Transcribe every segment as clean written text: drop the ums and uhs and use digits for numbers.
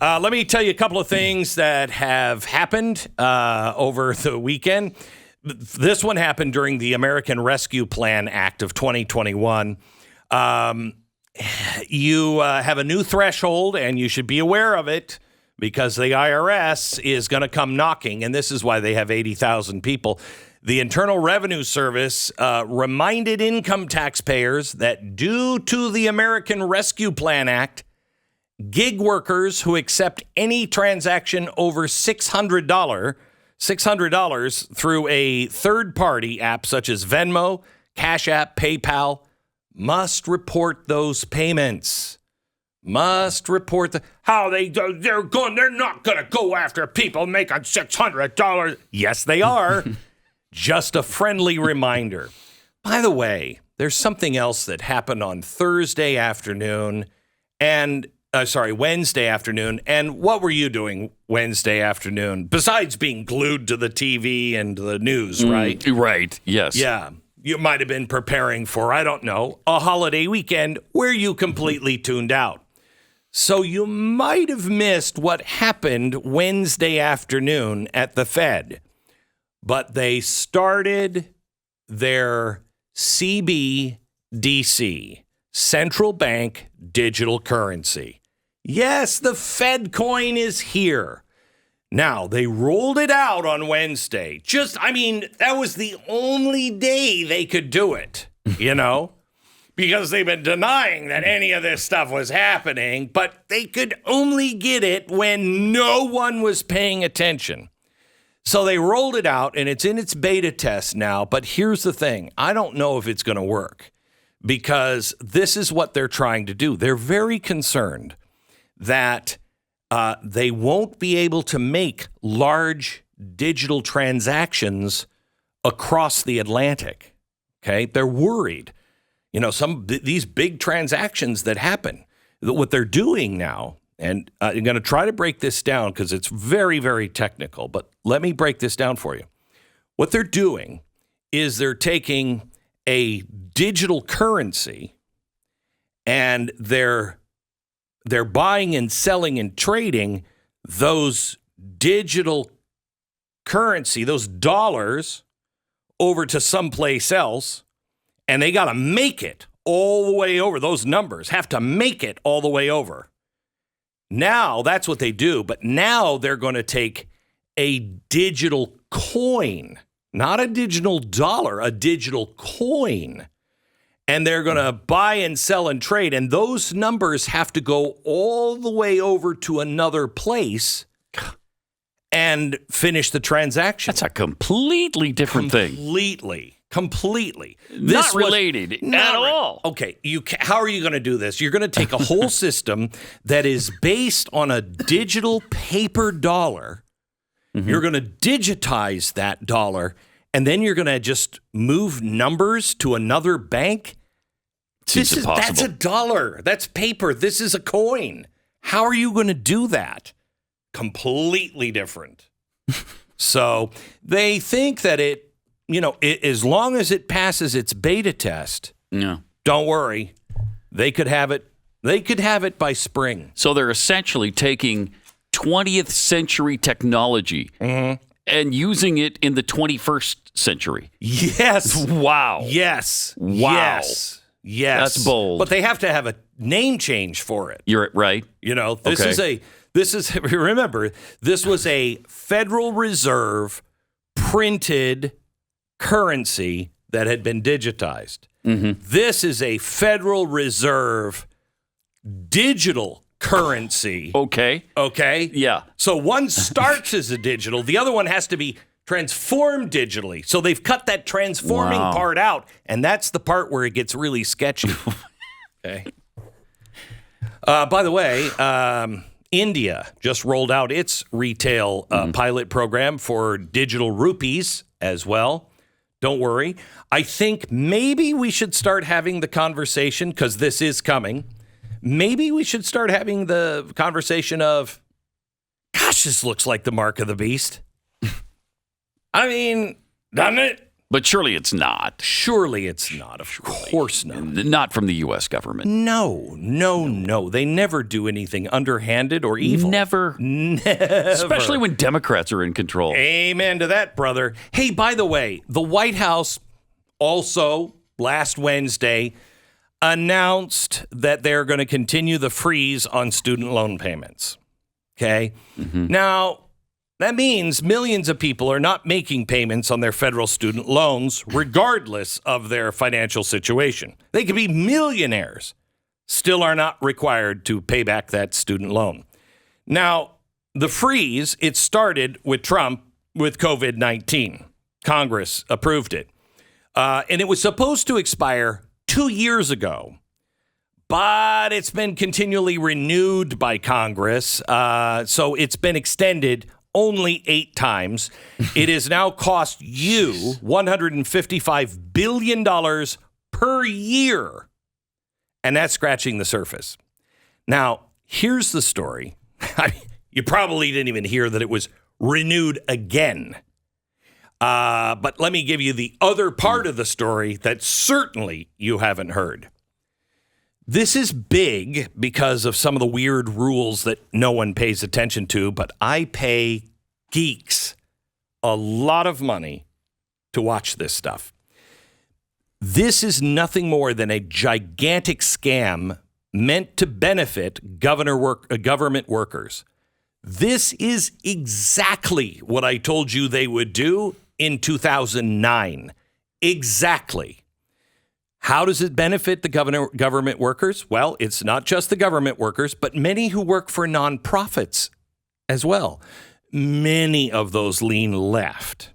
Let me tell you a couple of things that have happened over the weekend. This one happened during the American Rescue Plan Act of 2021. You have a new threshold, and you should be aware of it because the IRS is going to come knocking, and this is why they have 80,000 people. The Internal Revenue Service reminded income taxpayers that due to the American Rescue Plan Act, gig workers who accept any transaction over $600 through a third-party app such as Venmo, Cash App, PayPal, must report those payments. Must report they're not going to go after people making $600. Yes, they are. Just a friendly reminder. By the way, there's something else that happened on Wednesday afternoon. And what were you doing Wednesday afternoon besides being glued to the TV and the news, right? Right, yes. Yeah. You might have been preparing for, I don't know, a holiday weekend where you completely tuned out. So you might have missed what happened Wednesday afternoon at the Fed. But they started their CBDC, Central Bank Digital Currency. Yes, the Fed coin is here. Now, they rolled it out on Wednesday. That was the only day they could do it, because they've been denying that any of this stuff was happening, but they could only get it when no one was paying attention. So they rolled it out, and it's in its beta test now. But here's the thing. I don't know if it's going to work because this is what they're trying to do. They're very concerned that they won't be able to make large digital transactions across the Atlantic. Okay? They're worried. These big transactions that happen, what they're doing now, and I'm going to try to break this down because it's very, very technical, but let me break this down for you. What they're doing is they're taking a digital currency and they're buying and selling and trading those digital currency, those dollars, over to someplace else, and they got to make it all the way over. Those numbers have to make it all the way over. Now, that's what they do, but now they're going to take a digital coin, not a digital dollar, a digital coin, and they're going to buy and sell and trade, and those numbers have to go all the way over to another place and finish the transaction. That's a completely different thing. Completely. Not related at all. Okay, how are you going to do this? You're going to take a whole system that is based on a digital paper dollar. Mm-hmm. You're going to digitize that dollar, and then you're going to just move numbers to another bank. Seems impossible. That's a dollar. That's paper. This is a coin. How are you going to do that? Completely different. So they think that as long as it passes its beta test, don't worry, they could have it. They could have it by spring. So they're essentially taking 20th century technology and using it in the 21st century. Yes. Wow. Yes. Wow. Yes. That's bold. But they have to have a name remember, You're right. this was a Federal Reserve printed currency that had been digitized. Mm-hmm. This is a Federal Reserve digital currency. Okay. Yeah. So one starts as a digital, the other one has to be transformed digitally. So they've cut that transforming part out, and that's the part where it gets really sketchy. Okay. By the way, India just rolled out its retail pilot program for digital rupees as well. Don't worry. I think maybe we should start having the conversation, because this is coming. Maybe we should start having the conversation of, gosh, this looks like the mark of the beast. I mean, doesn't it? But surely it's not. Surely it's not. Of course not. Not from the U.S. government. No. They never do anything underhanded or evil. Never. Especially when Democrats are in control. Amen to that, brother. Hey, by the way, the White House also last Wednesday announced that they're going to continue the freeze on student loan payments. Okay? Mm-hmm. Now, that means millions of people are not making payments on their federal student loans, regardless of their financial situation. They could be millionaires, still are not required to pay back that student loan. Now, the freeze, it started with Trump with COVID-19. Congress approved it. And it was supposed to expire 2 years ago, but it's been continually renewed by Congress. So it's been extended only 8 times. It has now cost you $155 billion per year. And that's scratching the surface. Now, here's the story. You probably didn't even hear that it was renewed again. But let me give you the other part of the story that certainly you haven't heard. This is big because of some of the weird rules that no one pays attention to, but I pay geeks a lot of money to watch this stuff. This is nothing more than a gigantic scam meant to benefit government workers. This is exactly what I told you they would do in 2009. Exactly. How does it benefit the government workers? Well, it's not just the government workers, but many who work for nonprofits as well. Many of those lean left.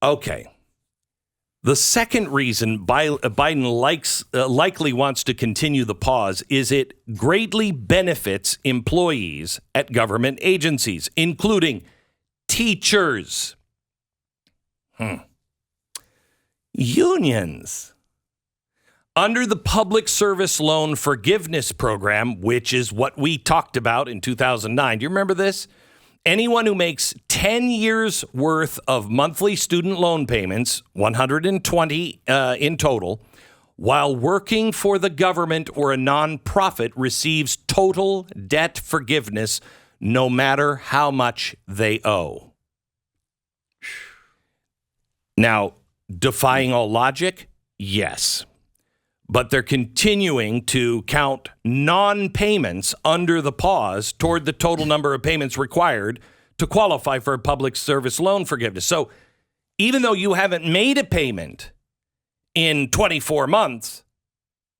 Okay. The second reason Biden likely wants to continue the pause is it greatly benefits employees at government agencies, including teachers, unions. Under the Public Service Loan Forgiveness Program, which is what we talked about in 2009. Do you remember this? Anyone who makes 10 years worth of monthly student loan payments, 120 in total, while working for the government or a nonprofit receives total debt forgiveness no matter how much they owe. Now, defying all logic? Yes. But they're continuing to count non-payments under the pause toward the total number of payments required to qualify for public service loan forgiveness. So even though you haven't made a payment in 24 months,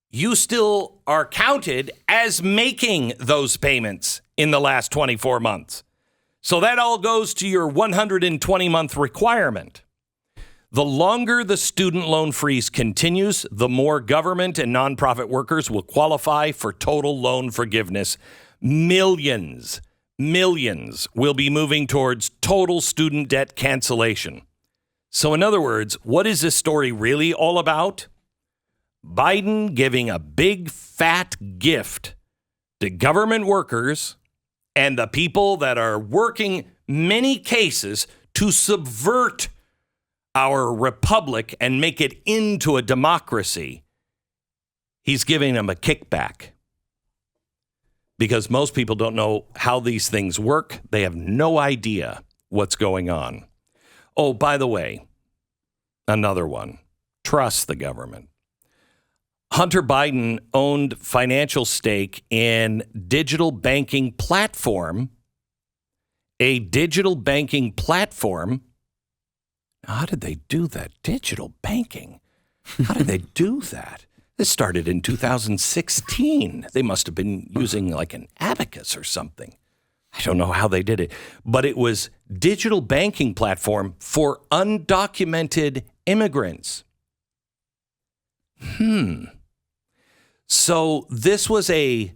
you still are counted as making those payments in the last 24 months. So that all goes to your 120-month requirement. The longer the student loan freeze continues, the more government and nonprofit workers will qualify for total loan forgiveness. Millions will be moving towards total student debt cancellation. So in other words, what is this story really all about? Biden giving a big fat gift to government workers and the people that are working many cases to subvert our republic and make it into a democracy. He's giving them a kickback because most people don't know how these things work. They have no idea what's going on. Oh, by the way, another one. Trust the government. Hunter Biden owned financial stake in digital banking platform, a digital banking platform. How did they do that? Digital banking. How did they do that? This started in 2016. They must have been using like an abacus or something. I don't know how they did it, but it was digital banking platform for undocumented immigrants. So this was a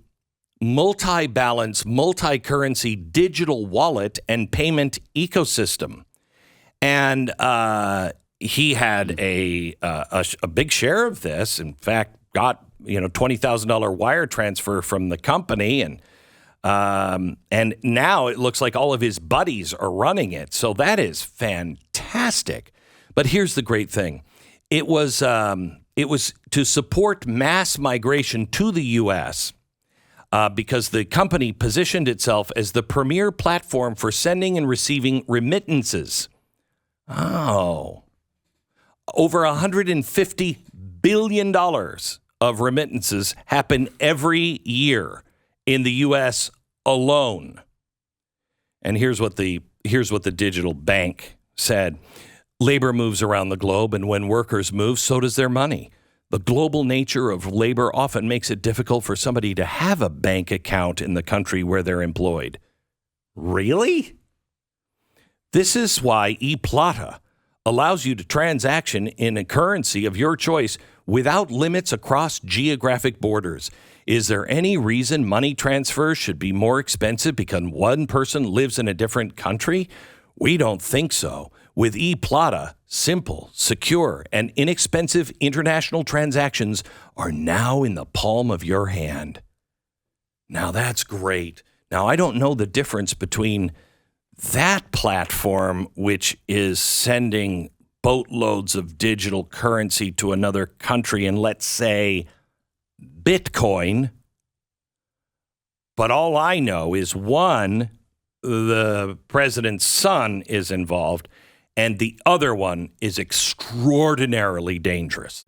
multi-balance, multi-currency digital wallet and payment ecosystem. And he had a big share of this. In fact, got $20,000 wire transfer from the company, and now it looks like all of his buddies are running it. So that is fantastic. But here's the great thing. It was to support mass migration to the U.S. Because the company positioned itself as the premier platform for sending and receiving remittances. Oh. Over $150 billion of remittances happen every year in the U.S. alone. And here's what the digital bank said. Labor moves around the globe, and when workers move, so does their money. The global nature of labor often makes it difficult for somebody to have a bank account in the country where they're employed. Really? This is why ePlata allows you to transaction in a currency of your choice without limits across geographic borders. Is there any reason money transfers should be more expensive because one person lives in a different country? We don't think so. With ePlata, simple, secure, and inexpensive international transactions are now in the palm of your hand. Now that's great. Now I don't know the difference between that platform, which is sending boatloads of digital currency to another country, and let's say Bitcoin. But all I know is one, the president's son is involved, and the other one is extraordinarily dangerous.